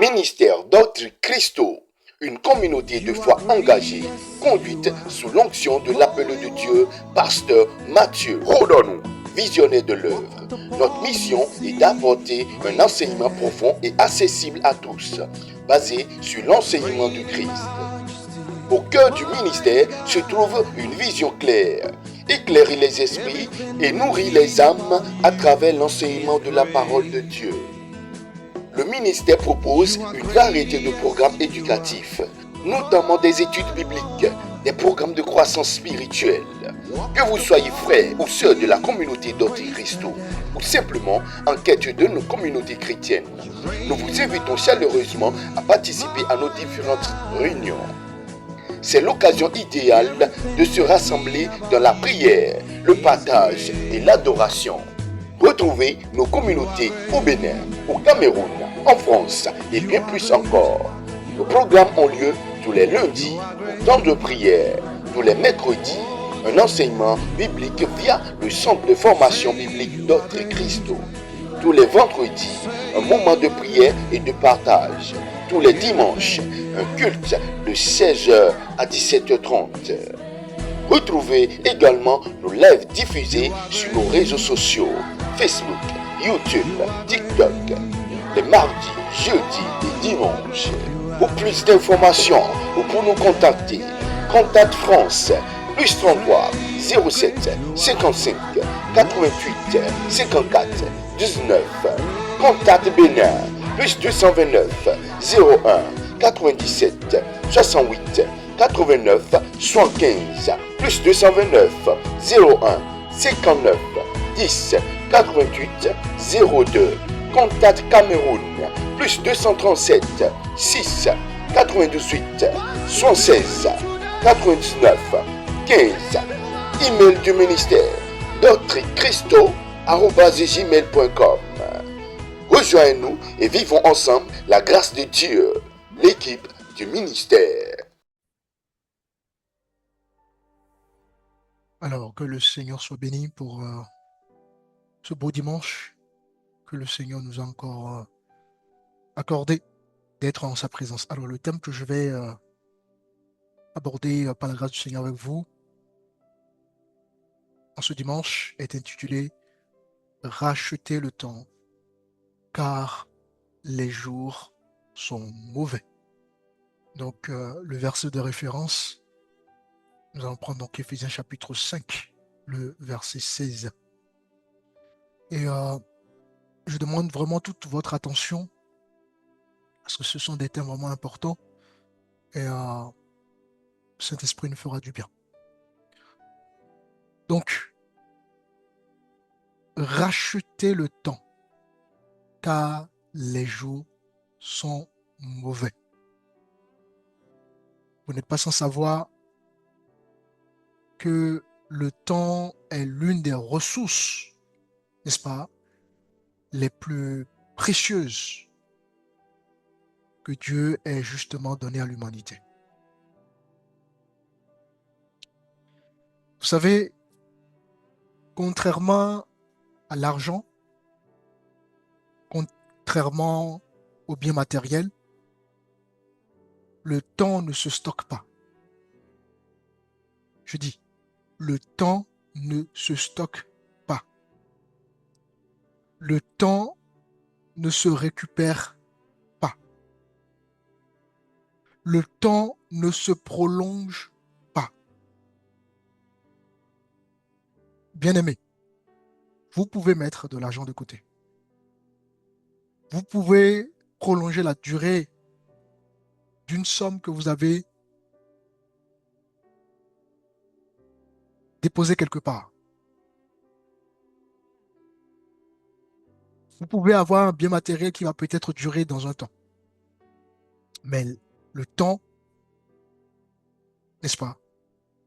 Ministère d'autres Christo, une communauté de foi engagée, conduite sous l'onction de l'appel de Dieu, pasteur Mathieu Rodonu, visionnaire de l'œuvre. Notre mission est d'apporter un enseignement profond et accessible à tous, basé sur l'enseignement du Christ. Au cœur du ministère se trouve une vision claire, éclairer les esprits et nourrir les âmes à travers l'enseignement de la parole de Dieu. Le ministère propose une variété de programmes éducatifs, notamment des études bibliques, des programmes de croissance spirituelle. Que vous soyez frère ou sœur de la communauté d'Autre Christo, ou simplement en quête de nos communautés chrétiennes, nous vous invitons chaleureusement à participer à nos différentes réunions. C'est l'occasion idéale de se rassembler dans la prière, le partage et l'adoration. Retrouvez nos communautés au Bénin, au Cameroun, en France et bien plus encore. Nos programmes ont lieu tous les lundis, au temps de prière, tous les mercredis, un enseignement biblique via le centre de formation biblique d'Autre Christo. Tous les vendredis, un moment de prière et de partage. Tous les dimanches, un culte de 16h à 17h30. Retrouvez également nos lives diffusés sur nos réseaux sociaux, Facebook, YouTube, TikTok, les mardis, jeudis et dimanches. Pour plus d'informations ou pour nous contacter, Contact France, plus 33 07 55 88 54 19. Contact Bénin, plus 229 01 97 68 89 75, plus 229 01 59 10 88 02. Contact Cameroun, plus 237 6 98 76 99 15. Email du ministère d'autrechristo@gmail.com. Rejoignez-nous et vivons ensemble la grâce de Dieu, l'équipe du ministère. Alors, que le Seigneur soit béni pour ce beau dimanche que le Seigneur nous a encore accordé d'être en sa présence. Alors, le thème que je vais aborder par la grâce du Seigneur avec vous en ce dimanche est intitulé « Racheter le temps, car les jours sont mauvais ». Donc, le verset de référence, nous allons prendre donc Éphésiens chapitre 5, le verset 16. Et je demande vraiment toute votre attention, parce que ce sont des thèmes vraiment importants, et Saint-Esprit nous fera du bien. Donc, rachetez le temps, car les jours sont mauvais. Vous n'êtes pas sans savoir que le temps est l'une des ressources, n'est-ce pas, les plus précieuses que Dieu ait justement donné à l'humanité. Vous savez, contrairement à l'argent, contrairement aux biens matériels, le temps ne se stocke pas. Je dis, le temps ne se stocke pas. Le temps ne se récupère pas. Le temps ne se prolonge pas. Bien-aimé, vous pouvez mettre de l'argent de côté. Vous pouvez prolonger la durée d'une somme que vous avez déposée quelque part. Vous pouvez avoir un bien matériel qui va peut-être durer dans un temps. Mais le temps, n'est-ce pas,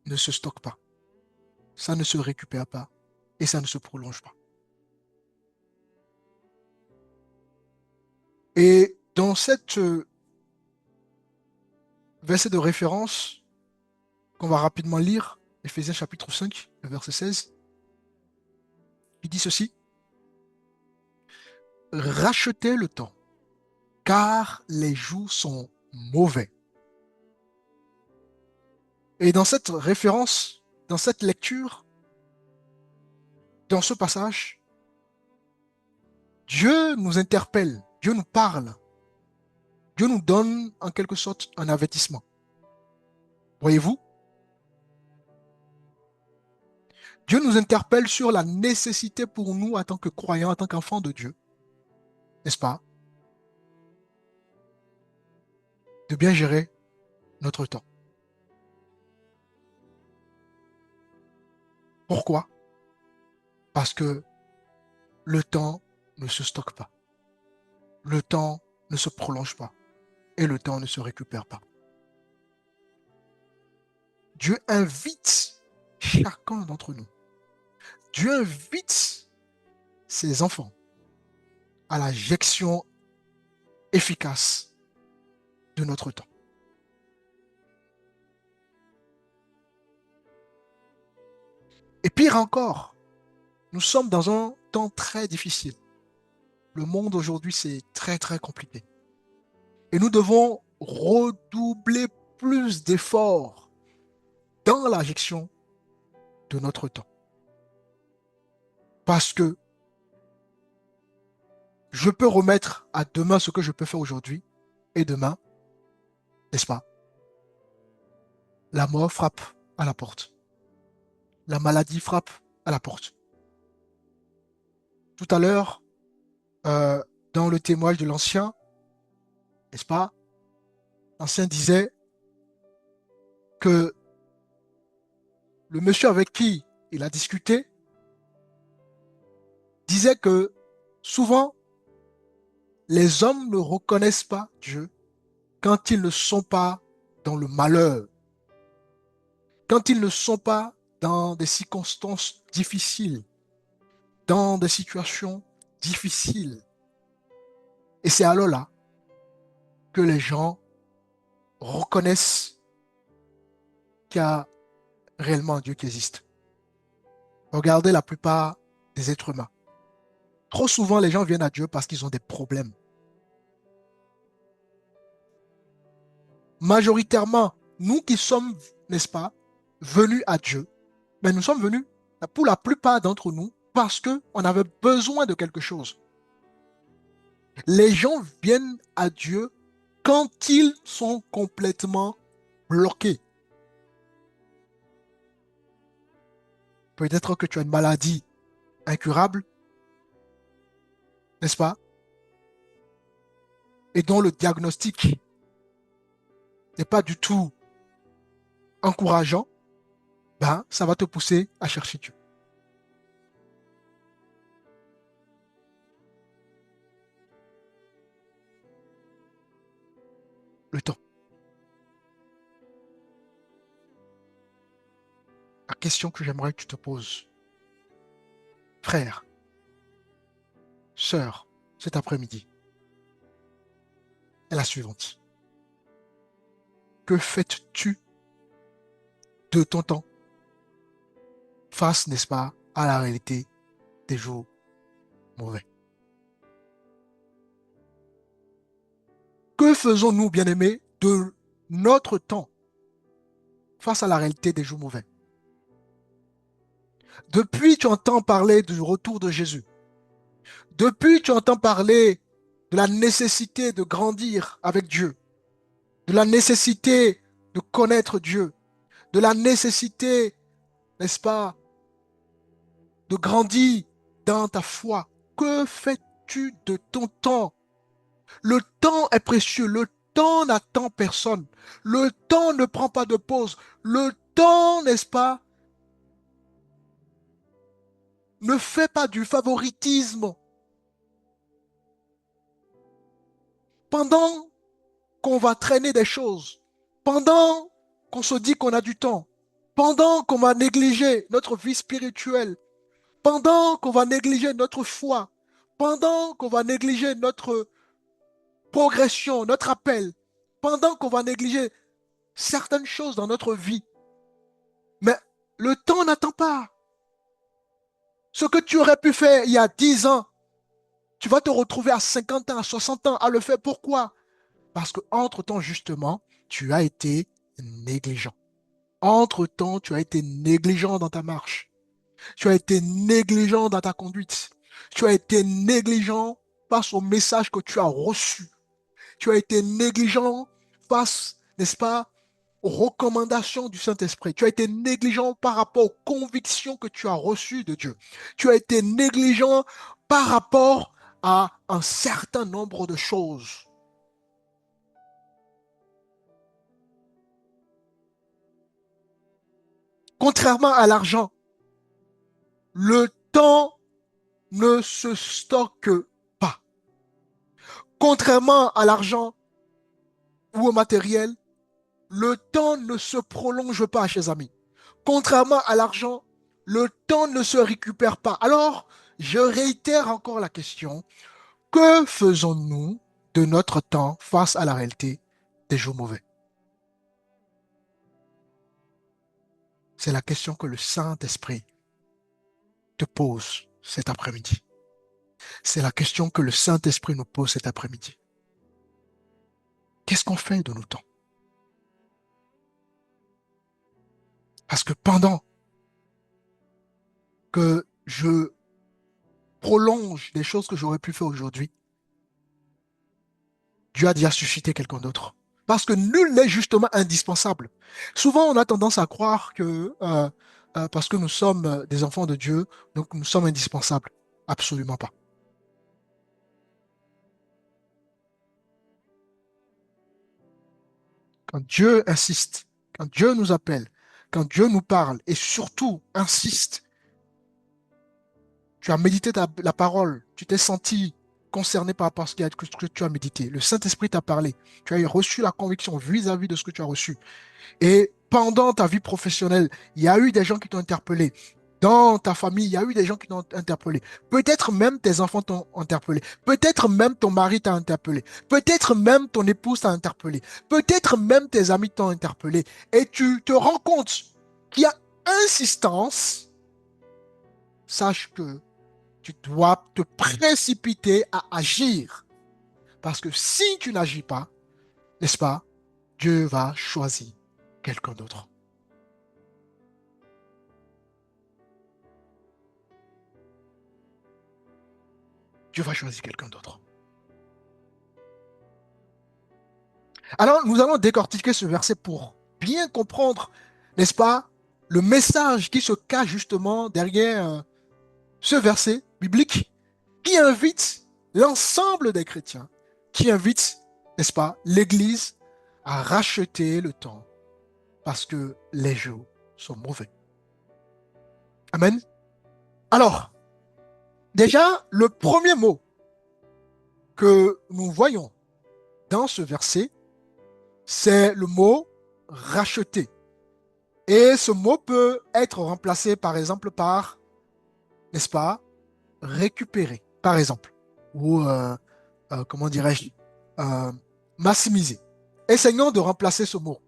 ne se stocke pas. Ça ne se récupère pas et ça ne se prolonge pas. Et dans cette verset de référence qu'on va rapidement lire, Éphésiens chapitre 5, verset 16, il dit ceci: rachetez le temps, car les jours sont mauvais. Et dans cette référence, dans cette lecture, dans ce passage, Dieu nous interpelle, Dieu nous parle, Dieu nous donne en quelque sorte un avertissement. Voyez-vous, Dieu nous interpelle sur la nécessité pour nous, en tant que croyants, en tant qu'enfants de Dieu, n'est-ce pas, de bien gérer notre temps. Pourquoi? Parce que le temps ne se stocke pas. Le temps ne se prolonge pas. Et le temps ne se récupère pas. Dieu invite chacun d'entre nous. Dieu invite ses enfants à la gestion efficace de notre temps. Et pire encore, nous sommes dans un temps très difficile. Le monde aujourd'hui, c'est très très compliqué. Et nous devons redoubler plus d'efforts dans la gestion de notre temps. Parce que je peux remettre à demain ce que je peux faire aujourd'hui, et demain, n'est-ce pas, la mort frappe à la porte. La maladie frappe à la porte. Tout à l'heure, dans le témoignage de l'ancien, n'est-ce pas, l'ancien disait que le monsieur avec qui il a discuté disait que souvent, les hommes ne reconnaissent pas Dieu quand ils ne sont pas dans le malheur, quand ils ne sont pas dans des circonstances difficiles, dans des situations difficiles. Et c'est alors là que les gens reconnaissent qu'il y a réellement un Dieu qui existe. Regardez la plupart des êtres humains. Trop souvent, les gens viennent à Dieu parce qu'ils ont des problèmes. Majoritairement, nous qui sommes, n'est-ce pas, venus à Dieu, mais nous sommes venus, pour la plupart d'entre nous, parce qu'on avait besoin de quelque chose. Les gens viennent à Dieu quand ils sont complètement bloqués. Peut-être que tu as une maladie incurable, n'est-ce pas? Et dont le diagnostic n'est pas du tout encourageant, ben, ça va te pousser à chercher Dieu. Le temps. La question que j'aimerais que tu te poses, frère, sœur, cet après-midi, est la suivante. Que fais-tu de ton temps face, n'est-ce pas, à la réalité des jours mauvais? Que faisons-nous, bien-aimés, de notre temps face à la réalité des jours mauvais? Depuis, tu entends parler du retour de Jésus. Depuis, tu entends parler de la nécessité de grandir avec Dieu, de la nécessité de connaître Dieu, de la nécessité, n'est-ce pas, de grandir dans ta foi. Que fais-tu de ton temps? Le temps est précieux, le temps n'attend personne, le temps ne prend pas de pause, le temps, n'est-ce pas, ne fait pas du favoritisme. Pendant qu'on va traîner des choses, pendant qu'on se dit qu'on a du temps, pendant qu'on va négliger notre vie spirituelle, pendant qu'on va négliger notre foi, pendant qu'on va négliger notre progression, notre appel, pendant qu'on va négliger certaines choses dans notre vie. Mais le temps n'attend pas. Ce que tu aurais pu faire il y a 10 ans, Tu vas te retrouver à 50 ans, à 60 ans à le faire. Pourquoi? Parce qu'entre-temps, justement, tu as été négligent. Entre-temps, tu as été négligent dans ta marche. Tu as été négligent dans ta conduite. Tu as été négligent face au message que tu as reçu. Tu as été négligent face, n'est-ce pas, aux recommandations du Saint-Esprit. Tu as été négligent par rapport aux convictions que tu as reçues de Dieu. Tu as été négligent par rapport à un certain nombre de choses. Contrairement à l'argent, le temps ne se stocke pas. Contrairement à l'argent ou au matériel, le temps ne se prolonge pas, chers amis. Contrairement à l'argent, le temps ne se récupère pas. Alors, je réitère encore la question, que faisons-nous de notre temps face à la réalité des jours mauvais? C'est la question que le Saint-Esprit te pose cet après-midi. C'est la question que le Saint-Esprit nous pose cet après-midi. Qu'est-ce qu'on fait de nos temps? Parce que pendant que je prolonge des choses que j'aurais pu faire aujourd'hui, Dieu a déjà suscité quelqu'un d'autre. Parce que nul n'est justement indispensable. Souvent, on a tendance à croire que parce que nous sommes des enfants de Dieu, donc nous sommes indispensables. Absolument pas. Quand Dieu insiste, quand Dieu nous appelle, quand Dieu nous parle et surtout insiste, tu as médité la parole, tu t'es senti concerné par rapport à ce que tu as médité. Le Saint-Esprit t'a parlé. Tu as reçu la conviction vis-à-vis de ce que tu as reçu. Et pendant ta vie professionnelle, il y a eu des gens qui t'ont interpellé. Dans ta famille, il y a eu des gens qui t'ont interpellé. Peut-être même tes enfants t'ont interpellé. Peut-être même ton mari t'a interpellé. Peut-être même ton épouse t'a interpellé. Peut-être même tes amis t'ont interpellé. Et tu te rends compte qu'il y a insistance. Sache que tu dois te précipiter à agir. Parce que si tu n'agis pas, n'est-ce pas, Dieu va choisir quelqu'un d'autre. Dieu va choisir quelqu'un d'autre. Alors, nous allons décortiquer ce verset pour bien comprendre, n'est-ce pas, le message qui se cache justement derrière ce verset biblique qui invite l'ensemble des chrétiens, qui invite, n'est-ce pas, l'Église à racheter le temps parce que les jours sont mauvais. Amen. Alors, déjà, le premier mot que nous voyons dans ce verset, c'est le mot racheter. Et ce mot peut être remplacé, par exemple, par, n'est-ce pas, récupérer, par exemple, ou, comment dirais-je, euh, maximiser. Essayons de remplacer ce mot,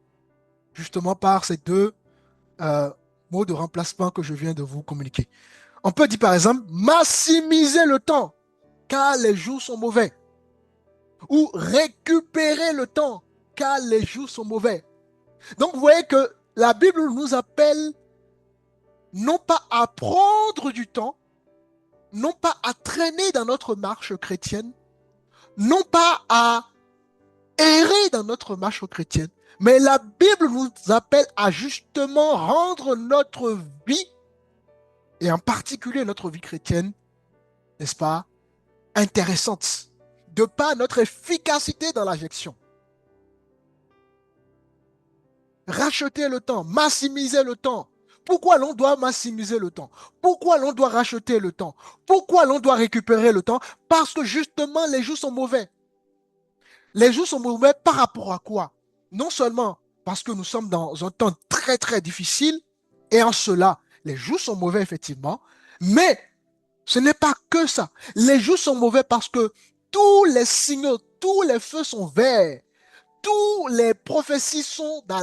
justement par ces deux mots de remplacement que je viens de vous communiquer. On peut dire, par exemple, maximiser le temps, car les jours sont mauvais. Ou récupérer le temps, car les jours sont mauvais. Donc, vous voyez que la Bible nous appelle non pas à prendre du temps, non pas à traîner dans notre marche chrétienne, non pas à errer dans notre marche chrétienne, mais la Bible nous appelle à justement rendre notre vie, et en particulier notre vie chrétienne, n'est-ce pas, intéressante, de par notre efficacité dans la gestion. Racheter le temps, maximiser le temps. Pourquoi l'on doit maximiser le temps? Pourquoi l'on doit racheter le temps? Pourquoi l'on doit récupérer le temps? Parce que justement, les jours sont mauvais. Les jours sont mauvais par rapport à quoi? Non seulement parce que nous sommes dans un temps très très difficile, et en cela, les jours sont mauvais effectivement, mais ce n'est pas que ça. Les jours sont mauvais parce que tous les signaux, tous les feux sont verts. Toutes les prophéties sont dans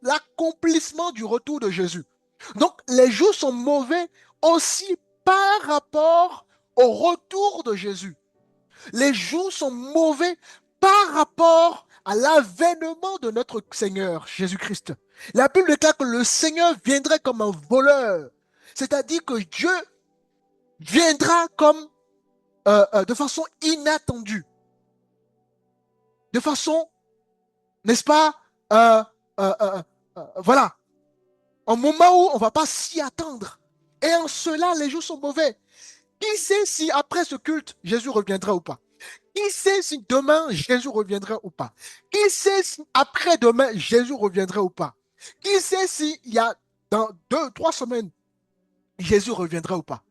l'accomplissement du retour de Jésus. Donc, les jours sont mauvais aussi par rapport au retour de Jésus. Les jours sont mauvais par rapport à l'avènement de notre Seigneur Jésus-Christ. La Bible déclare que le Seigneur viendrait comme un voleur. C'est-à-dire que Dieu viendra comme de façon inattendue, de façon, n'est-ce pas, euh, voilà, un moment où on ne va pas s'y attendre. Et en cela, les jours sont mauvais. Qui sait si après ce culte, Jésus reviendra ou pas? Qui sait si demain, Jésus reviendra ou pas? Qui sait si après-demain, Jésus reviendra ou pas? Qui sait s'il y a dans 2, 3 semaines, Jésus reviendra ou pas?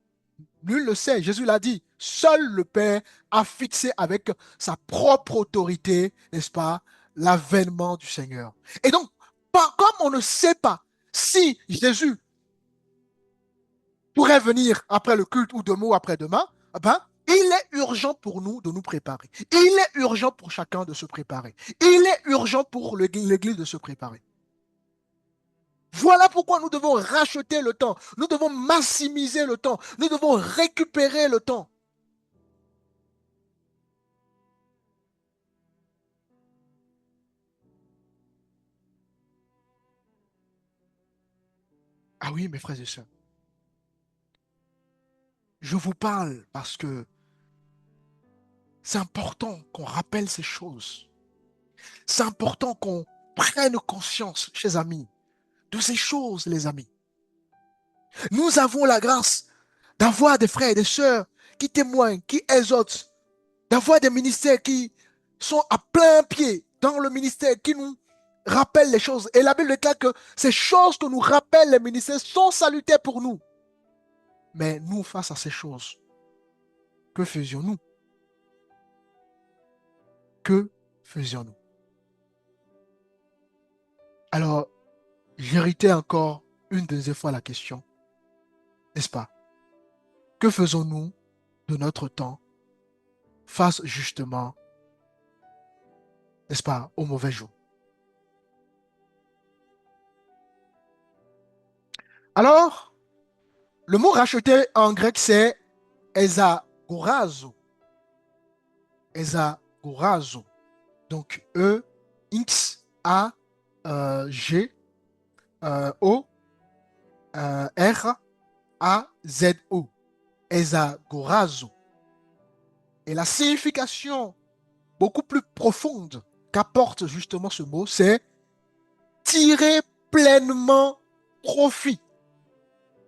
Nul ne le sait. Jésus l'a dit. Seul le Père a fixé avec sa propre autorité, n'est-ce pas, l'avènement du Seigneur. Et donc, comme on ne sait pas si Jésus pourrait venir après le culte ou demain ou après-demain, eh ben, il est urgent pour nous de nous préparer. Il est urgent pour chacun de se préparer. Il est urgent pour l'Église de se préparer. Voilà pourquoi nous devons racheter le temps. Nous devons maximiser le temps. Nous devons récupérer le temps. Ah oui, mes frères et sœurs, je vous parle parce que c'est important qu'on rappelle ces choses. C'est important qu'on prenne conscience, chers amis, de ces choses, les amis. Nous avons la grâce d'avoir des frères et des sœurs qui témoignent, qui exhortent, d'avoir des ministères qui sont à plein pied dans le ministère, qui nous rappellent les choses. Et la Bible déclare que ces choses que nous rappellent les ministères sont salutaires pour nous. Mais nous, face à ces choses, que faisions-nous? Que faisions-nous? Alors, j'héritais encore une deuxième fois la question, n'est-ce pas? Que faisons-nous de notre temps face justement, n'est-ce pas, au mauvais jour? Alors, le mot racheter en grec, c'est esagorazo. Esagorazo. Donc, E-X-A-G-O-R-A-Z-O. Esagorazo. Et la signification beaucoup plus profonde qu'apporte justement ce mot, c'est tirer pleinement profit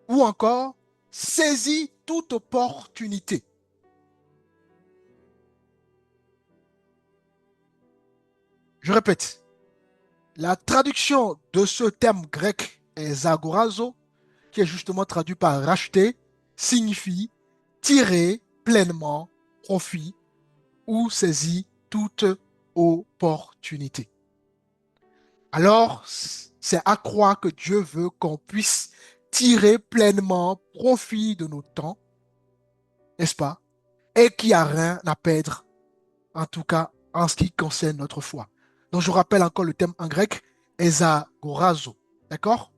ou encore saisir toute opportunité. Je répète, la traduction de ce terme grec est zagorazo, qui est justement traduit par racheter, signifie tirer pleinement profit ou saisir toute opportunité. Alors, c'est à croire que Dieu veut qu'on puisse tirer pleinement profit de nos temps, n'est-ce pas? Et qu'il n'y a rien à perdre, en tout cas en ce qui concerne notre foi. Donc, je rappelle encore le terme en grec, esagorazo. D'accord?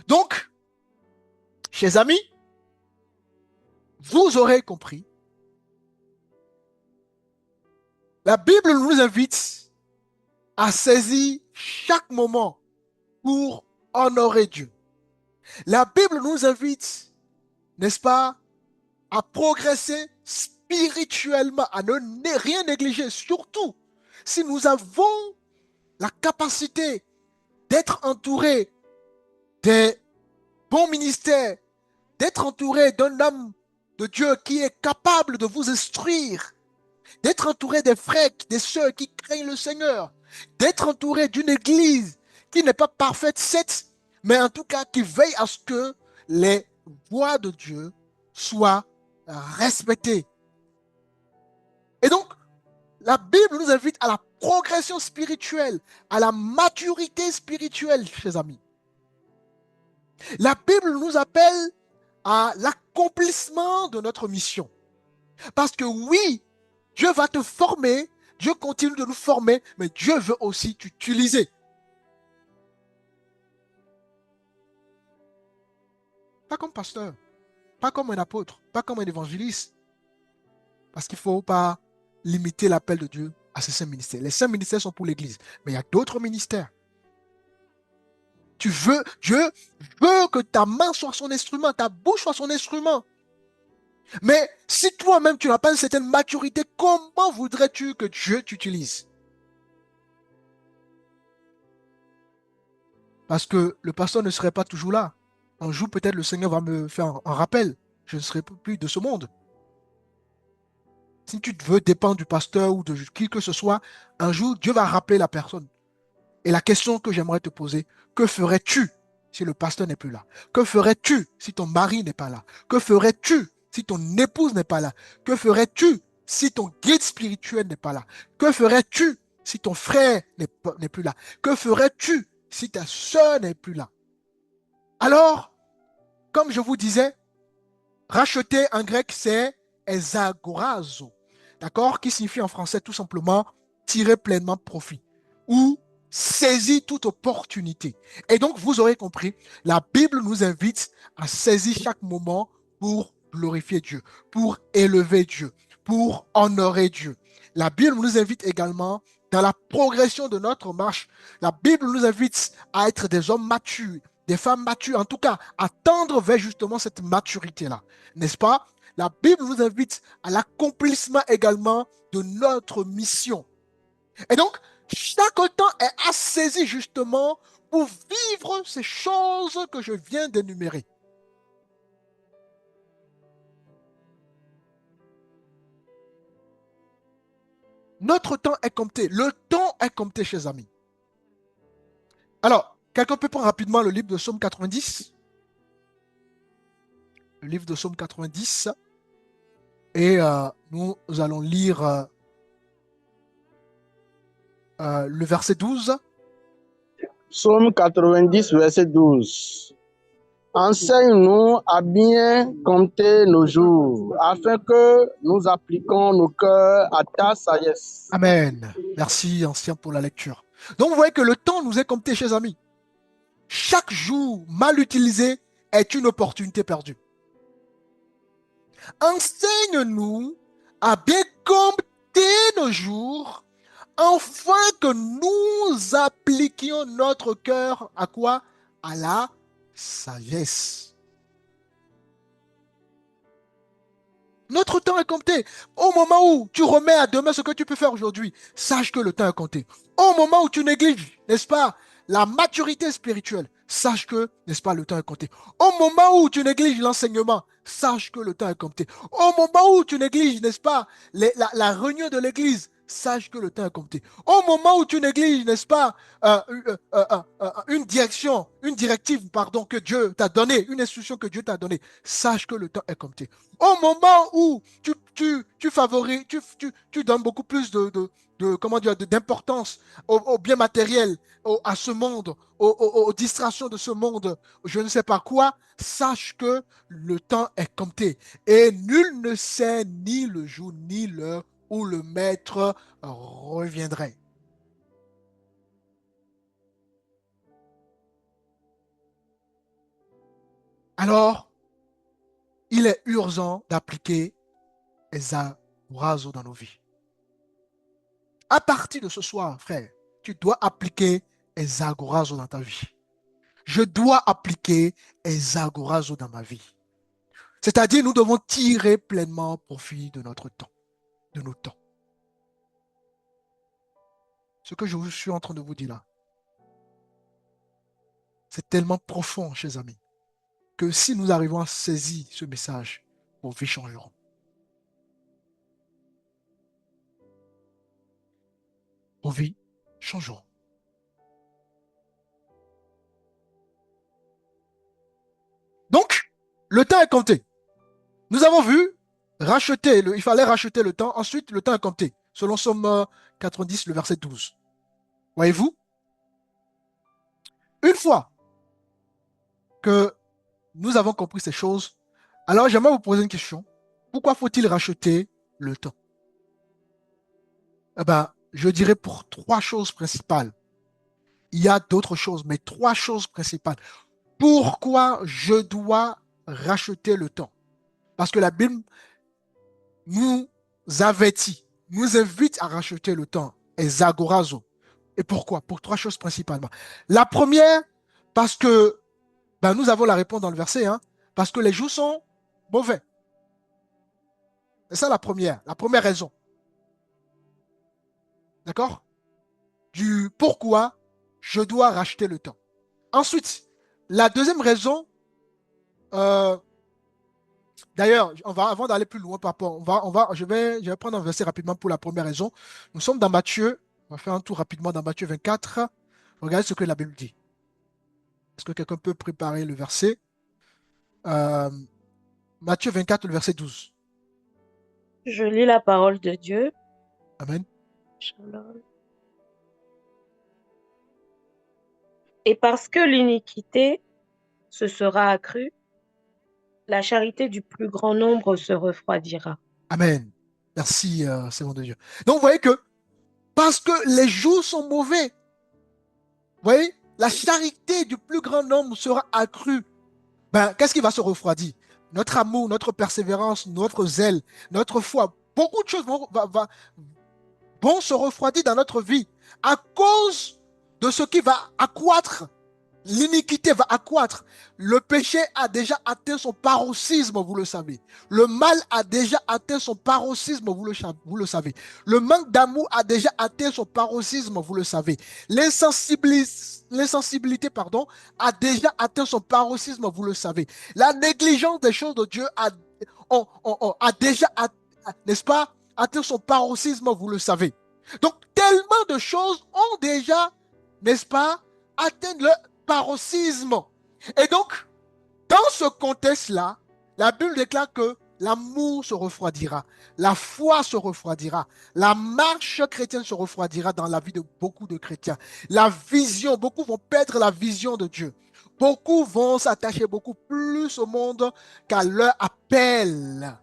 Donc, chers amis, vous aurez compris, la Bible nous invite à saisir chaque moment pour honorer Dieu. La Bible nous invite, n'est-ce pas, à progresser spirituellement, à ne rien négliger, surtout si nous avons la capacité d'être entourés des bons ministères, d'être entouré d'un homme de Dieu qui est capable de vous instruire, d'être entouré des frères, des sœurs qui craignent le Seigneur, d'être entouré d'une église qui n'est pas parfaite, certes, mais en tout cas qui veille à ce que les voies de Dieu soient respectées. Et donc, la Bible nous invite à la progression spirituelle, à la maturité spirituelle, chers amis. La Bible nous appelle à l'accomplissement de notre mission. Parce que oui, Dieu va te former, Dieu continue de nous former, mais Dieu veut aussi t'utiliser. Pas comme pasteur, pas comme un apôtre, pas comme un évangéliste, Parce qu'il ne faut pas limiter l'appel de Dieu à ces 5 ministères. Les 5 ministères sont pour l'Église, mais il y a d'autres ministères. Dieu veut que ta main soit son instrument, ta bouche soit son instrument. Mais si toi-même tu n'as pas une certaine maturité, comment voudrais-tu que Dieu t'utilise? Parce que le pasteur ne serait pas toujours là. Un jour, peut-être le Seigneur va me faire un rappel. Je ne serai plus de ce monde. Si tu veux dépendre du pasteur ou de qui que ce soit, un jour, Dieu va rappeler la personne. Et la question que j'aimerais te poser, que ferais-tu si le pasteur n'est plus là? Que ferais-tu si ton mari n'est pas là? Que ferais-tu si ton épouse n'est pas là? Que ferais-tu si ton guide spirituel n'est pas là? Que ferais-tu si ton frère n'est plus là? Que ferais-tu si ta soeur n'est plus là? Alors, comme je vous disais, racheter en grec, c'est exagorazo, d'accord? Qui signifie en français tout simplement tirer pleinement profit ou saisir toute opportunité. Et donc, vous aurez compris, la Bible nous invite à saisir chaque moment pour glorifier Dieu, pour élever Dieu, pour honorer Dieu. La Bible nous invite également dans la progression de notre marche. La Bible nous invite à être des hommes matures, des femmes matures, en tout cas, à tendre vers justement cette maturité-là. N'est-ce pas? La Bible nous invite à l'accomplissement également de notre mission. Et donc, chaque temps est à saisir justement pour vivre ces choses que je viens d'énumérer. Notre temps est compté. Le temps est compté, chers amis. Alors, quelqu'un peut prendre rapidement le livre de Psaume 90. Le livre de Psaume 90. Et nous allons lire le verset 12. Psaume 90, verset 12. Enseigne-nous à bien compter nos jours, afin que nous appliquions nos cœurs à ta sagesse. Amen. Merci, ancien, pour la lecture. Donc, vous voyez que le temps nous est compté, chers amis. Chaque jour mal utilisé est une opportunité perdue. Enseigne-nous à bien compter nos jours, afin que nous appliquions notre cœur à quoi? À la sagesse. Notre temps est compté. Au moment où tu remets à demain ce que tu peux faire aujourd'hui, sache que le temps est compté. Au moment où tu négliges, n'est-ce pas, la maturité spirituelle, sache que, n'est-ce pas, le temps est compté. Au moment où tu négliges l'enseignement, sache que le temps est compté. Au moment où tu négliges, n'est-ce pas, la réunion de l'église, sache que le temps est compté. Au moment où tu négliges, n'est-ce pas, une directive, pardon, que Dieu t'a donnée, une instruction que Dieu t'a donnée, sache que le temps est compté. Au moment où tu favorises, tu donnes beaucoup plus comment dire, d'importance au bien matériel, à ce monde, aux distractions de ce monde, je ne sais pas quoi, sache que le temps est compté. Et nul ne sait ni le jour ni l'heure où le maître reviendrait. Alors, il est urgent d'appliquer Esaurazo dans nos vies. À partir de ce soir, frère, tu dois appliquer Esagorazo dans ta vie. Je dois appliquer Esagorazo dans ma vie. C'est-à-dire, nous devons tirer pleinement profit de notre temps, de nos temps. Ce que je suis en train de vous dire là, c'est tellement profond, chers amis, que si nous arrivons à saisir ce message, nos vies changeront. Nos vies changeront. Donc, le temps est compté. Nous avons vu, il fallait racheter le temps. Ensuite, le temps est compté, selon Somme 90, le verset 12. Voyez-vous? Une fois que nous avons compris ces choses, alors j'aimerais vous poser une question. Pourquoi faut-il racheter le temps? Eh bien, je dirais pour 3 choses principales. Il y a d'autres choses, mais 3 choses principales. Pourquoi je dois racheter le temps? Parce que la Bible nous avertit, nous invite à racheter le temps. Exagorazo. Et pourquoi? Pour trois choses principalement. La première, parce que nous avons la réponse dans le verset, hein, parce que les jours sont mauvais. C'est ça la première raison. D'accord? Du pourquoi je dois racheter le temps. Ensuite, la deuxième raison, d'ailleurs, avant d'aller plus loin par rapport, je vais prendre un verset rapidement pour la première raison. Nous sommes dans Matthieu, on va faire un tour rapidement dans Matthieu 24. Regardez ce que la Bible dit. Est-ce que quelqu'un peut préparer le verset? Euh, Matthieu 24, le verset 12. Je lis la parole de Dieu. Amen. Shalom. Et parce que l'iniquité se sera accrue, la charité du plus grand nombre se refroidira. Amen. Merci, Seigneur de Dieu. Donc, vous voyez que parce que les jours sont mauvais, vous voyez, la charité du plus grand nombre sera accrue. Qu'est-ce qui va se refroidir? Notre amour, notre persévérance, notre zèle, notre foi, beaucoup de choses vont se refroidir dans notre vie à cause de ce qui va accroître. L'iniquité va accroître. Le péché a déjà atteint son paroxysme, vous le savez. Le mal a déjà atteint son paroxysme, vous le savez. Le manque d'amour a déjà atteint son paroxysme, vous le savez. L'insensibilité, a déjà atteint son paroxysme, vous le savez. La négligence des choses de Dieu a déjà, n'est-ce pas, atteint son paroxysme, vous le savez. Donc, tellement de choses ont déjà, n'est-ce pas, atteint le paroxysme. Et donc, dans ce contexte-là, la Bible déclare que l'amour se refroidira, la foi se refroidira, la marche chrétienne se refroidira dans la vie de beaucoup de chrétiens. La vision, beaucoup vont perdre la vision de Dieu. Beaucoup vont s'attacher beaucoup plus au monde qu'à leur appel.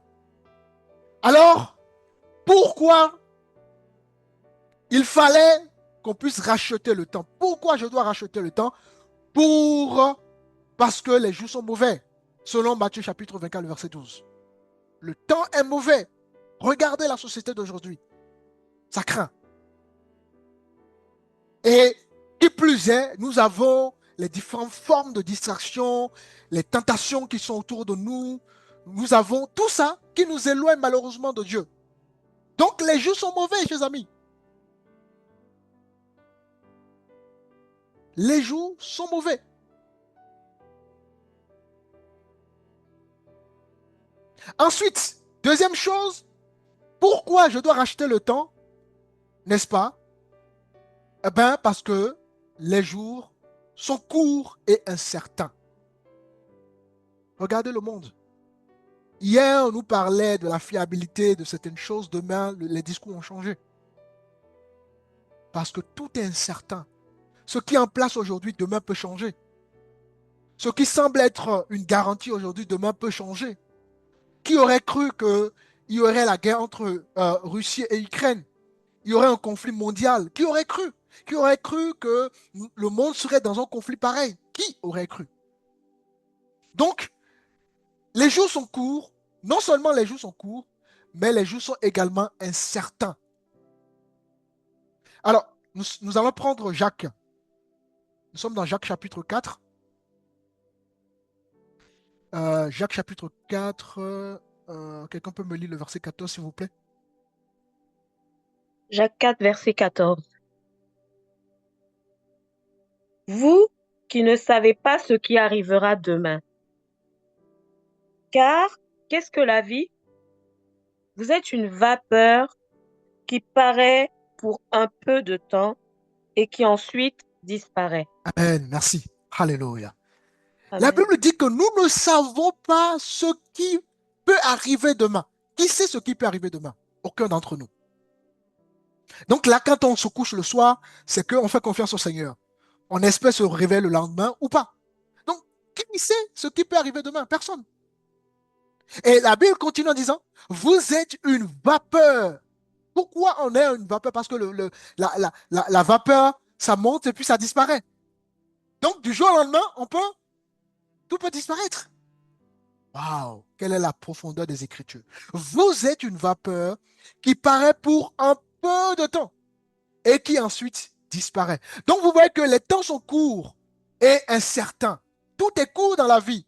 Alors, pourquoi il fallait qu'on puisse racheter le temps? Pourquoi je dois racheter le temps? Parce que les jours sont mauvais, selon Matthieu chapitre 24, verset 12. Le temps est mauvais. Regardez la société d'aujourd'hui. Ça craint. Et qui plus est, nous avons les différentes formes de distraction, les tentations qui sont autour de nous. Nous avons tout ça qui nous éloigne malheureusement de Dieu. Donc les jours sont mauvais, chers amis. Les jours sont mauvais. Ensuite, deuxième chose, pourquoi je dois racheter le temps, n'est-ce pas? Parce que les jours sont courts et incertains. Regardez le monde. Hier, on nous parlait de la fiabilité de certaines choses. Demain, les discours ont changé. Parce que tout est incertain. Ce qui est en place aujourd'hui, demain peut changer. Ce qui semble être une garantie aujourd'hui, demain peut changer. Qui aurait cru qu'il y aurait la guerre entre Russie et Ukraine? Il y aurait un conflit mondial. Qui aurait cru? Qui aurait cru que le monde serait dans un conflit pareil? Qui aurait cru? Donc, les jours sont courts. Non seulement les jours sont courts, mais les jours sont également incertains. Alors, nous allons prendre Jacques. Nous sommes dans Jacques chapitre 4. Jacques chapitre 4. Quelqu'un peut me lire le verset 14, s'il vous plaît? Jacques 4, verset 14. Vous qui ne savez pas ce qui arrivera demain. Car, qu'est-ce que la vie? Vous êtes une vapeur qui paraît pour un peu de temps et qui ensuite disparaît. Amen, merci. Alléluia. Amen. La Bible dit que nous ne savons pas ce qui peut arriver demain. Qui sait ce qui peut arriver demain? Aucun d'entre nous. Donc là, quand on se couche le soir, c'est qu'on fait confiance au Seigneur. On espère se réveiller le lendemain ou pas. Donc, qui sait ce qui peut arriver demain? Personne. Et la Bible continue en disant, vous êtes une vapeur. Pourquoi on est une vapeur? Parce que la vapeur, ça monte et puis ça disparaît. Donc, du jour au lendemain, tout peut disparaître. Waouh, quelle est la profondeur des Écritures? Vous êtes une vapeur qui paraît pour un peu de temps et qui ensuite disparaît. Donc vous voyez que les temps sont courts et incertains. Tout est court dans la vie.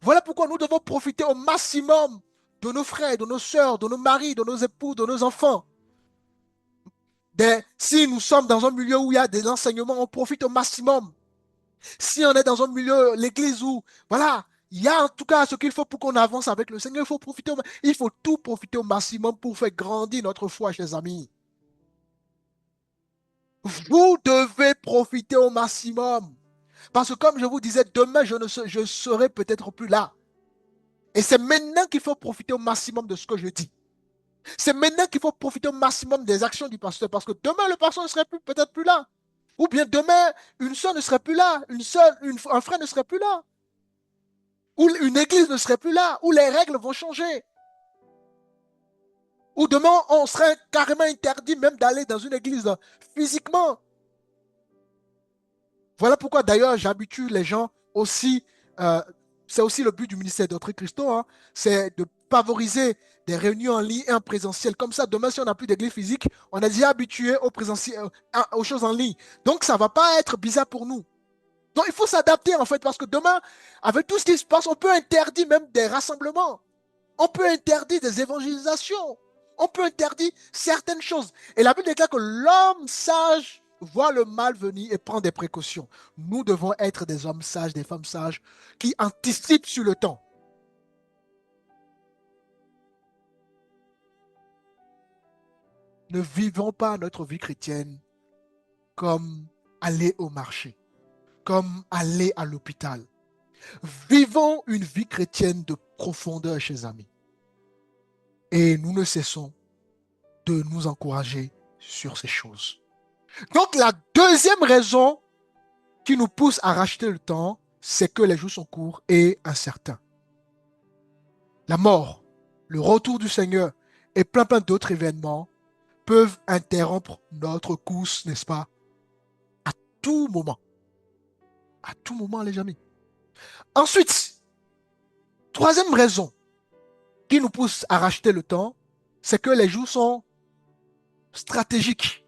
Voilà pourquoi nous devons profiter au maximum de nos frères, de nos sœurs, de nos maris, de nos époux, de nos enfants. Si nous sommes dans un milieu où il y a des enseignements, on profite au maximum. Si on est dans un milieu, l'église où, voilà, il y a en tout cas ce qu'il faut pour qu'on avance avec le Seigneur, il faut tout profiter au maximum pour faire grandir notre foi, chers amis. Vous devez profiter au maximum. Parce que comme je vous disais, demain, je serai peut-être plus là. Et c'est maintenant qu'il faut profiter au maximum de ce que je dis. C'est maintenant qu'il faut profiter au maximum des actions du pasteur. Parce que demain, le pasteur ne serait peut-être plus là. Ou bien demain, une soeur ne serait plus là. Un frère ne serait plus là. Ou une église ne serait plus là. Ou les règles vont changer. Ou demain, on serait carrément interdit même d'aller dans une église physiquement. Voilà pourquoi d'ailleurs j'habitue les gens aussi, c'est aussi le but du ministère d'Autre Christo, hein, c'est de favoriser des réunions en ligne et en présentiel. Comme ça, demain, si on n'a plus d'église physique, on est déjà habitué au présentiel, aux choses en ligne. Donc, ça ne va pas être bizarre pour nous. Donc, il faut s'adapter en fait, parce que demain, avec tout ce qui se passe, on peut interdire même des rassemblements. On peut interdire des évangélisations. On peut interdire certaines choses. Et la Bible déclare que l'homme sage voit le mal venir et prend des précautions. Nous devons être des hommes sages, des femmes sages qui anticipent sur le temps. Ne vivons pas notre vie chrétienne comme aller au marché, comme aller à l'hôpital. Vivons une vie chrétienne de profondeur, chers amis. Et nous ne cessons de nous encourager sur ces choses. Donc la deuxième raison qui nous pousse à racheter le temps, c'est que les jours sont courts et incertains. La mort, le retour du Seigneur et plein d'autres événements peuvent interrompre notre course, n'est-ce pas? À tout moment. À tout moment, les amis. Ensuite, troisième raison qui nous pousse à racheter le temps, c'est que les jours sont stratégiques.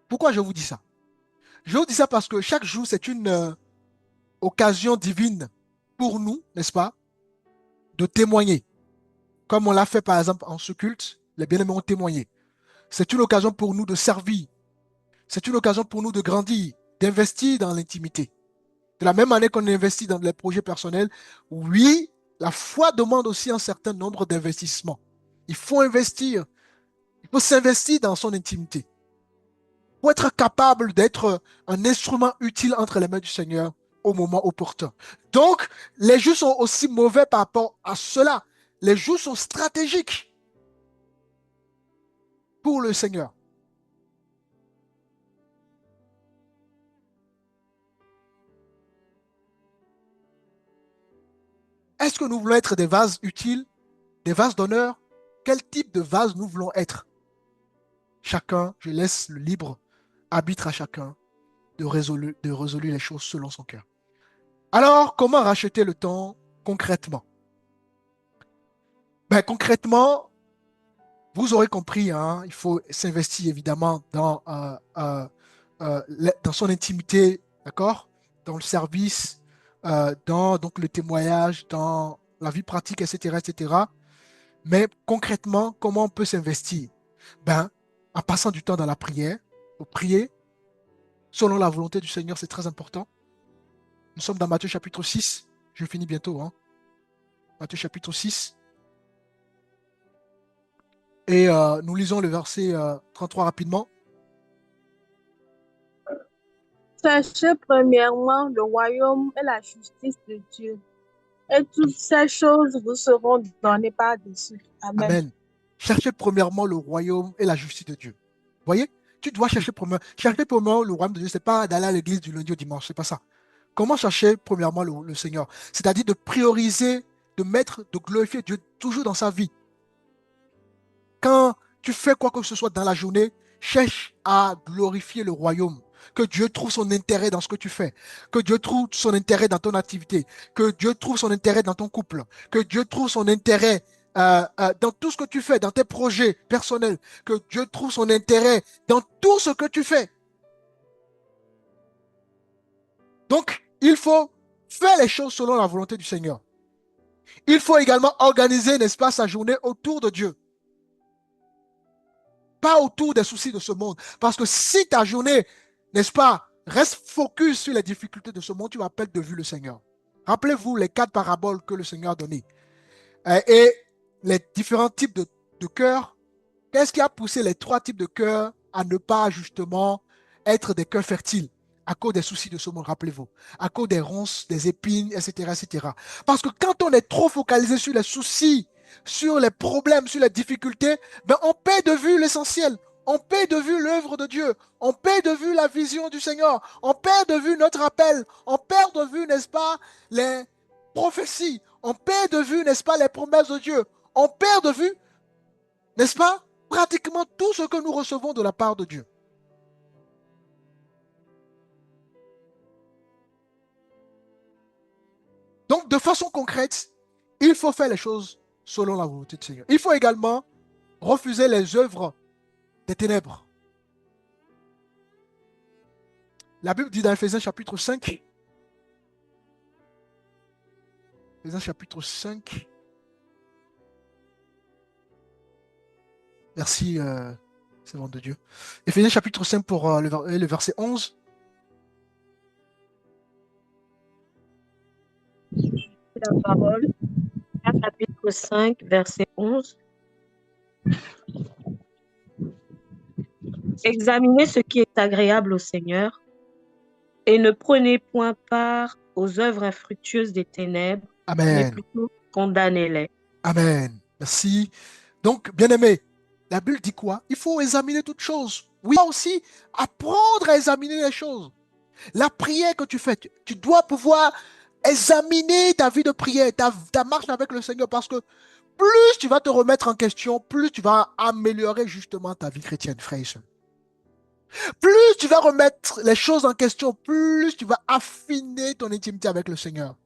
Pourquoi je vous dis ça? Je vous dis ça parce que chaque jour, c'est une occasion divine pour nous, n'est-ce pas, de témoigner. Comme on l'a fait par exemple en ce culte, les bien-aimés ont témoigné. C'est une occasion pour nous de servir. C'est une occasion pour nous de grandir, d'investir dans l'intimité. De la même manière qu'on investit dans les projets personnels, oui, la foi demande aussi un certain nombre d'investissements. Il faut investir, il faut s'investir dans son intimité pour être capable d'être un instrument utile entre les mains du Seigneur au moment opportun. Donc, les jours sont aussi mauvais par rapport à cela. Les jours sont stratégiques pour le Seigneur. Est-ce que nous voulons être des vases utiles, des vases d'honneur? Quel type de vase nous voulons être? Chacun, je laisse le libre arbitre à chacun de résoudre les choses selon son cœur. Alors, comment racheter le temps concrètement? Concrètement, vous aurez compris, hein, il faut s'investir évidemment dans son intimité, d'accord? Dans le service, dans donc, le témoignage, dans la vie pratique, etc., etc. Mais concrètement, comment on peut s'investir? En passant du temps dans la prière, pour prier, selon la volonté du Seigneur, c'est très important. Nous sommes dans Matthieu chapitre 6. Je finis bientôt. Hein. Matthieu chapitre 6. Et nous lisons le verset 33 rapidement. Cherchez premièrement le royaume et la justice de Dieu. Et toutes ces choses vous seront données par-dessus. Amen. Amen. Cherchez premièrement le royaume et la justice de Dieu. Vous voyez? Tu dois chercher premièrement le royaume de Dieu. Ce n'est pas d'aller à l'église du lundi au dimanche. Ce n'est pas ça. Comment chercher premièrement le Seigneur? C'est-à-dire de prioriser, de glorifier Dieu toujours dans sa vie. Quand tu fais quoi que ce soit dans la journée, cherche à glorifier le royaume. que Dieu trouve son intérêt dans ce que tu fais, que Dieu trouve son intérêt dans ton activité, que Dieu trouve son intérêt dans ton couple, que Dieu trouve son intérêt dans tout ce que tu fais, dans tes projets personnels, que Dieu trouve son intérêt dans tout ce que tu fais. Donc, il faut faire les choses selon la volonté du Seigneur. Il faut également organiser, n'est-ce pas, sa journée autour de Dieu. Pas autour des soucis de ce monde. Parce que si ta journée, n'est-ce pas, reste focus sur les difficultés de ce monde, tu vas perdre de vue le Seigneur. Rappelez-vous les 4 paraboles que le Seigneur a données. Et les différents types de cœurs. Qu'est-ce qui a poussé les 3 types de cœurs à ne pas justement être des cœurs fertiles? À cause des soucis de ce monde, rappelez-vous. À cause des ronces, des épines, etc., etc. Parce que quand on est trop focalisé sur les soucis, sur les problèmes, sur les difficultés, ben on perd de vue l'essentiel. On perd de vue l'œuvre de Dieu. On perd de vue la vision du Seigneur. On perd de vue notre appel. On perd de vue, n'est-ce pas, les prophéties. On perd de vue, n'est-ce pas, les promesses de Dieu. On perd de vue, n'est-ce pas, pratiquement tout ce que nous recevons de la part de Dieu. Donc, de façon concrète, il faut faire les choses selon la volonté du Seigneur. Il faut également refuser les œuvres des ténèbres. La Bible dit dans Ephésiens chapitre 5, Ephésiens chapitre 5, merci, c'est bon de Dieu. Ephésiens chapitre 5 pour le verset 11. La parole, chapitre 5, verset 11. Examinez ce qui est agréable au Seigneur et ne prenez point part aux œuvres infructueuses des ténèbres, mais Amen. plutôt condamnez-les. Amen. Merci. Donc, bien-aimé, la Bible dit quoi? Il faut examiner toutes choses. Oui, aussi apprendre à examiner les choses. La prière que tu fais, tu dois pouvoir examiner ta vie de prière, ta marche avec le Seigneur, parce que plus tu vas te remettre en question, plus tu vas améliorer justement ta vie chrétienne, frère et soeur. Plus tu vas remettre les choses en question, plus tu vas affiner ton intimité avec le Seigneur.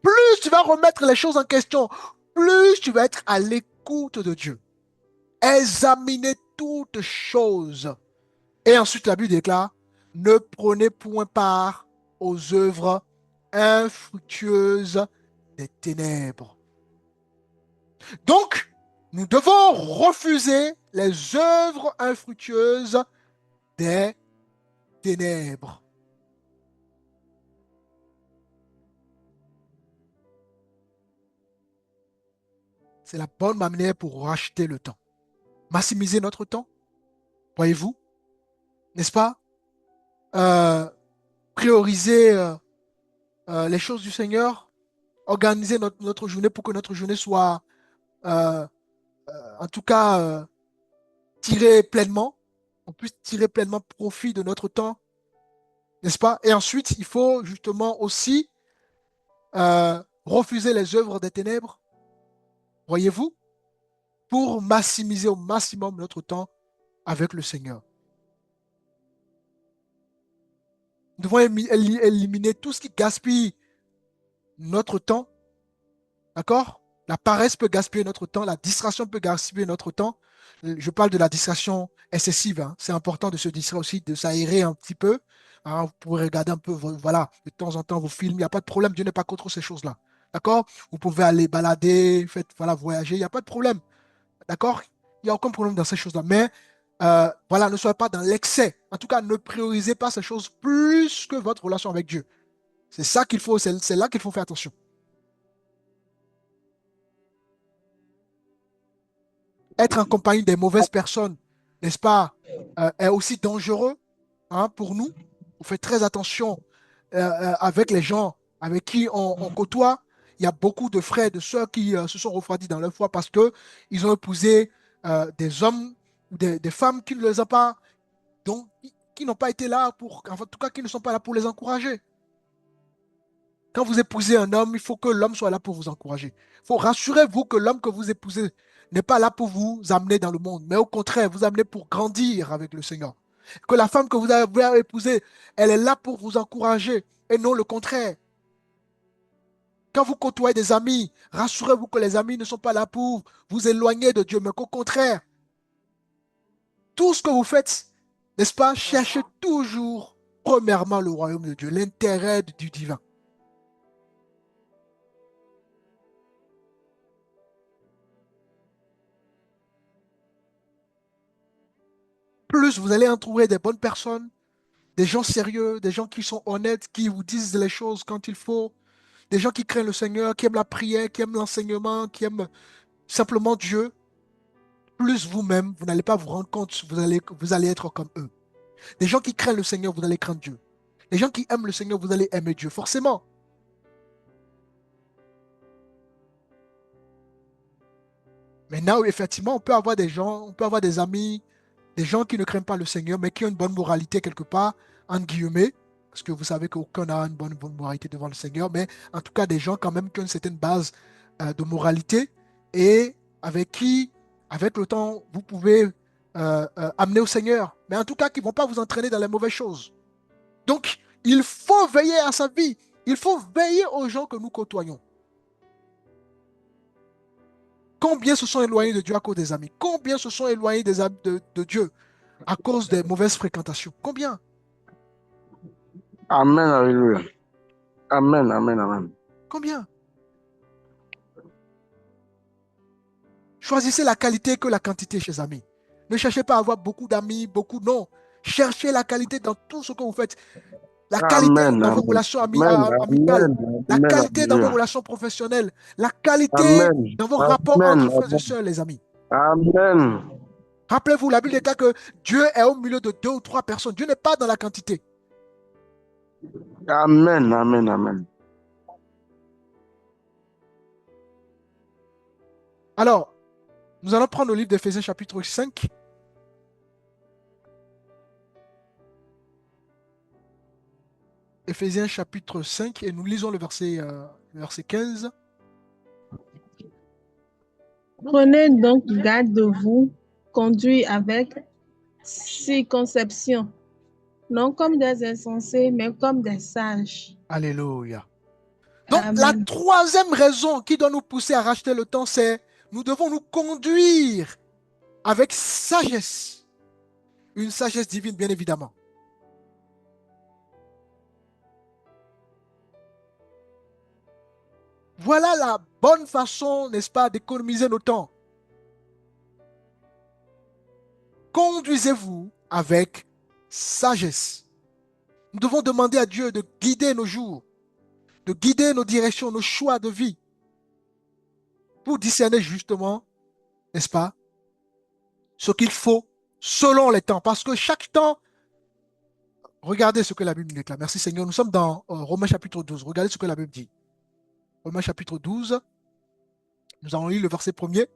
Plus tu vas remettre les choses en question, plus tu vas être à l'écoute de Dieu. Examinez toutes choses. Et ensuite, la Bible déclare, ne prenez point part aux œuvres infructueuses des ténèbres. Donc, nous devons refuser les œuvres infructueuses des ténèbres. C'est la bonne manière pour racheter le temps. Maximiser notre temps, voyez-vous, n'est-ce pas? Prioriser les choses du Seigneur, organiser notre journée pour que notre journée soit, en tout cas, tirée pleinement, on puisse tirer pleinement profit de notre temps, n'est-ce pas? Et ensuite, il faut justement aussi refuser les œuvres des ténèbres, voyez-vous, pour maximiser au maximum notre temps avec le Seigneur. Nous devons éliminer tout ce qui gaspille notre temps. D'accord? La paresse peut gaspiller notre temps, la distraction peut gaspiller notre temps. Je parle de la distraction excessive, hein. C'est important de se distraire aussi, de s'aérer un petit peu, hein. Vous pouvez regarder un peu, voilà, de temps en temps vos films, il n'y a pas de problème, Dieu n'est pas contre ces choses-là. D'accord? Vous pouvez aller balader, voilà, voyager, il n'y a pas de problème. D'accord? Il n'y a aucun problème dans ces choses-là. Mais voilà, ne soyez pas dans l'excès. En tout cas, ne priorisez pas ces choses plus que votre relation avec Dieu. C'est ça qu'il faut, c'est là qu'il faut faire attention. Être en compagnie des mauvaises personnes, n'est-ce pas, est aussi dangereux, hein, pour nous. On fait très attention avec les gens avec qui on côtoie. Il y a beaucoup de frères et de sœurs qui se sont refroidis dans leur foi parce qu'ils ont épousé des hommes ou des femmes qui ne les ont pas, donc, qui n'ont pas été là pour, en tout cas, qui ne sont pas là pour les encourager. Quand vous épousez un homme, il faut que l'homme soit là pour vous encourager. Il faut rassurez-vous que l'homme que vous épousez n'est pas là pour vous amener dans le monde, mais au contraire, vous amener pour grandir avec le Seigneur. Que la femme que vous avez épousée, elle est là pour vous encourager et non le contraire. Quand vous côtoyez des amis, rassurez-vous que les amis ne sont pas là pour vous éloigner de Dieu, mais qu'au contraire, tout ce que vous faites, n'est-ce pas, cherchez toujours, premièrement, le royaume de Dieu, l'intérêt du divin. Plus vous allez entourer des bonnes personnes, des gens sérieux, des gens qui sont honnêtes, qui vous disent les choses quand il faut, des gens qui craignent le Seigneur, qui aiment la prière, qui aiment l'enseignement, qui aiment simplement Dieu, plus vous-même, vous n'allez pas vous rendre compte, vous allez être comme eux. Des gens qui craignent le Seigneur, vous allez craindre Dieu. Les gens qui aiment le Seigneur, vous allez aimer Dieu, forcément. Maintenant, effectivement, on peut avoir des gens, on peut avoir des amis, des gens qui ne craignent pas le Seigneur, mais qui ont une bonne moralité quelque part, entre guillemets, parce que vous savez qu'aucun n'a une bonne moralité devant le Seigneur, mais en tout cas des gens quand même qui ont une certaine base de moralité et avec qui, avec le temps, vous pouvez amener au Seigneur, mais en tout cas qui ne vont pas vous entraîner dans les mauvaises choses. Donc, il faut veiller à sa vie, il faut veiller aux gens que nous côtoyons. Combien se sont éloignés de Dieu à cause des amis? Combien se sont éloignés de Dieu à cause des mauvaises fréquentations? Combien? Amen, alléluia. Amen, amen, amen. Combien? Choisissez la qualité que la quantité, chers amis. Ne cherchez pas à avoir beaucoup d'amis, beaucoup, non. Cherchez la qualité dans tout ce que vous faites. La qualité Amen, dans vos amen. relations Amen, amicales. amen, La amen, qualité dans vos alléluia. relations professionnelles. La qualité Amen, dans vos rapports amen, entre frères et amen. sœurs, les amis. Amen. Rappelez-vous, la Bible déclare que Dieu est au milieu de 2 ou 3 personnes. Dieu n'est pas dans la quantité. Amen, amen, amen. Alors, nous allons prendre le livre d'Éphésiens chapitre 5. Éphésiens chapitre 5 et nous lisons le verset 15. Prenez donc garde de vous, conduire avec circonception, non comme des insensés, mais comme des sages. Alléluia. Donc, la Amen. troisième raison qui doit nous pousser à racheter le temps, c'est nous devons nous conduire avec sagesse. Une sagesse divine, bien évidemment. Voilà la bonne façon, n'est-ce pas, d'économiser nos temps. Conduisez-vous avec sagesse. Nous devons demander à Dieu de guider nos jours, de guider nos directions, nos choix de vie, pour discerner justement, n'est-ce pas, ce qu'il faut selon les temps. Parce que chaque temps, regardez ce que la Bible déclare. Merci Seigneur. Nous sommes dans Romains chapitre 12. Regardez ce que la Bible dit. Romains chapitre 12. Nous allons lire le verset 1er.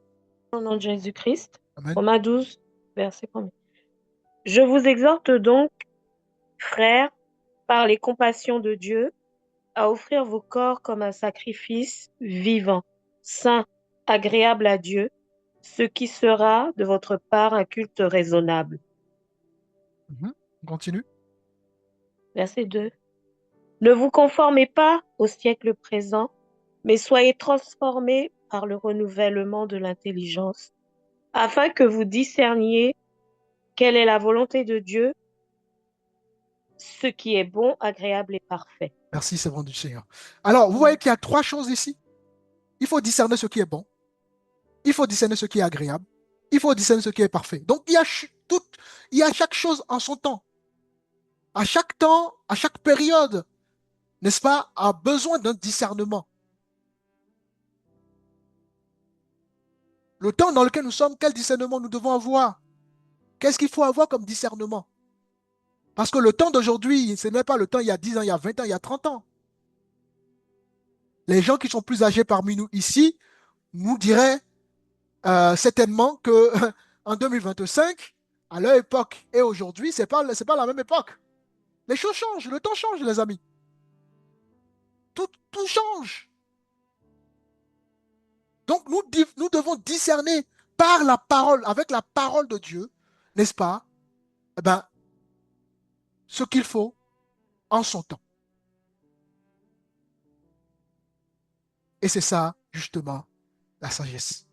Au nom de Jésus-Christ. Amen. Romains 12, verset 1er. Je vous exhorte donc, frères, par les compassions de Dieu, à offrir vos corps comme un sacrifice vivant, saint, agréable à Dieu, ce qui sera de votre part un culte raisonnable. On continue. Verset 2. Ne vous conformez pas au siècle présent, mais soyez transformés par le renouvellement de l'intelligence, afin que vous discerniez quelle est la volonté de Dieu, ce qui est bon, agréable et parfait. Merci, c'est bon du Seigneur. Alors, vous voyez qu'il y a 3 choses ici. Il faut discerner ce qui est bon. Il faut discerner ce qui est agréable. Il faut discerner ce qui est parfait. Donc, il y a chaque chose en son temps. À chaque temps, à chaque période, n'est-ce pas, a besoin d'un discernement. Le temps dans lequel nous sommes, quel discernement nous devons avoir? Qu'est-ce qu'il faut avoir comme discernement? Parce que le temps d'aujourd'hui, ce n'est pas le temps il y a 10 ans, il y a 20 ans, il y a 30 ans. Les gens qui sont plus âgés parmi nous ici nous diraient certainement que en 2025, à leur époque et aujourd'hui, c'est pas la même époque. Les choses changent, le temps change, les amis. Tout change. Donc nous devons discerner par la parole, avec la parole de Dieu, n'est-ce pas? Eh ben, ce qu'il faut en son temps. Et c'est ça, justement, la sagesse.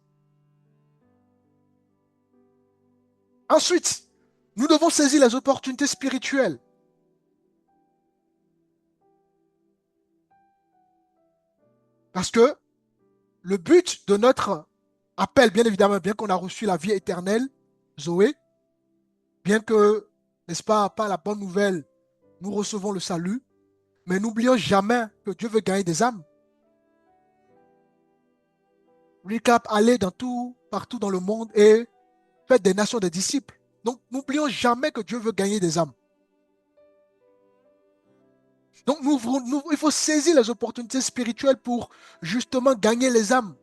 Ensuite, nous devons saisir les opportunités spirituelles. Parce que le but de notre appel, bien évidemment, bien qu'on a reçu la vie éternelle, Zoé, bien que, n'est-ce pas, par la bonne nouvelle, nous recevons le salut, mais n'oublions jamais que Dieu veut gagner des âmes. Recap, allez dans tout, partout dans le monde et faites des nations des disciples. Donc, n'oublions jamais que Dieu veut gagner des âmes. Donc, il faut saisir les opportunités spirituelles pour justement gagner les âmes,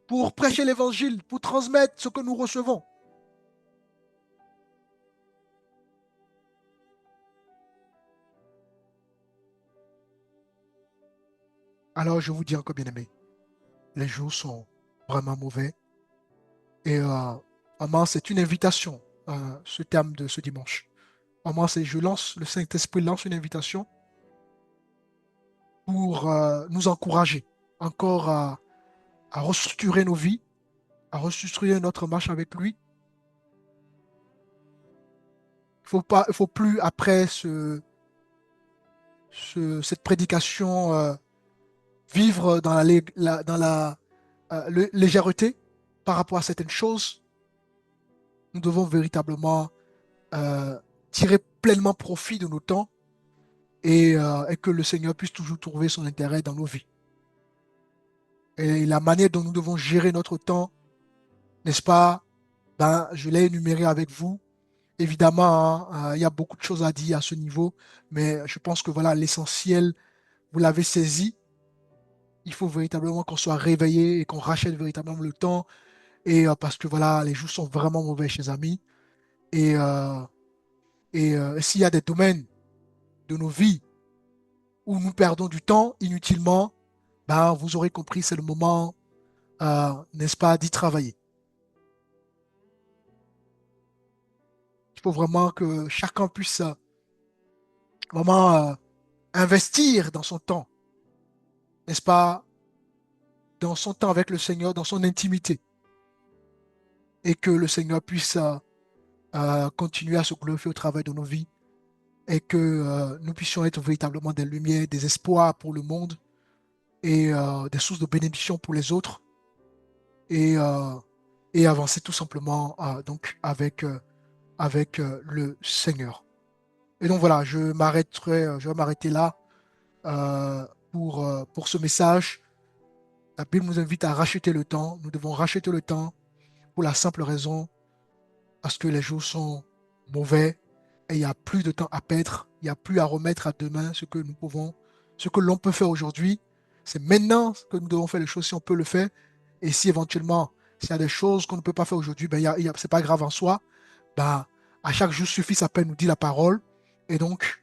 pour prêcher l'évangile, pour transmettre ce que nous recevons. Alors, je vous dis encore, bien-aimés, les jours sont vraiment mauvais. Et vraiment, c'est une invitation, ce terme de ce dimanche. Vraiment, le Saint-Esprit lance une invitation pour nous encourager encore à restructurer nos vies, à restructurer notre marche avec lui. Il faut plus, après cette prédication, vivre dans la légèreté par rapport à certaines choses. Nous devons véritablement tirer pleinement profit de nos temps et que le Seigneur puisse toujours trouver son intérêt dans nos vies. Et la manière dont nous devons gérer notre temps, n'est-ce pas? Ben, je l'ai énuméré avec vous. Évidemment, hein, il y a beaucoup de choses à dire à ce niveau, mais je pense que voilà, l'essentiel, vous l'avez saisi. Il faut véritablement qu'on soit réveillé et qu'on rachète véritablement le temps. Et parce que voilà, les jours sont vraiment mauvais, chers amis. Et, s'il y a des domaines de nos vies où nous perdons du temps inutilement, ben, vous aurez compris, c'est le moment, n'est-ce pas, d'y travailler. Il faut vraiment que chacun puisse vraiment investir dans son temps, n'est-ce pas, dans son temps avec le Seigneur, dans son intimité, et que le Seigneur puisse continuer à se glorifier au travail de nos vies, et que nous puissions être véritablement des lumières, des espoirs pour le monde, et des sources de bénédiction pour les autres, et, euh, et avancer tout simplement donc avec le Seigneur. Et donc voilà, je vais m'arrêter là pour ce message. La Bible nous invite à racheter le temps. Nous devons racheter le temps pour la simple raison parce que les jours sont mauvais et il n'y a plus de temps à perdre. Il n'y a plus à remettre à demain ce que l'on peut faire aujourd'hui. C'est maintenant que nous devons faire les choses si on peut le faire. Et si éventuellement, s'il y a des choses qu'on ne peut pas faire aujourd'hui, ben, c'est pas grave en soi. Ben, à chaque jour suffit sa peine, nous dit la parole. Et donc,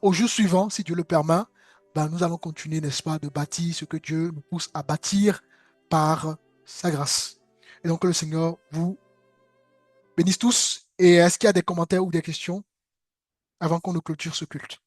au jour suivant, si Dieu le permet, ben, nous allons continuer, n'est-ce pas, de bâtir ce que Dieu nous pousse à bâtir par sa grâce. Et donc, que le Seigneur vous bénisse tous. Et est-ce qu'il y a des commentaires ou des questions avant qu'on ne clôture ce culte?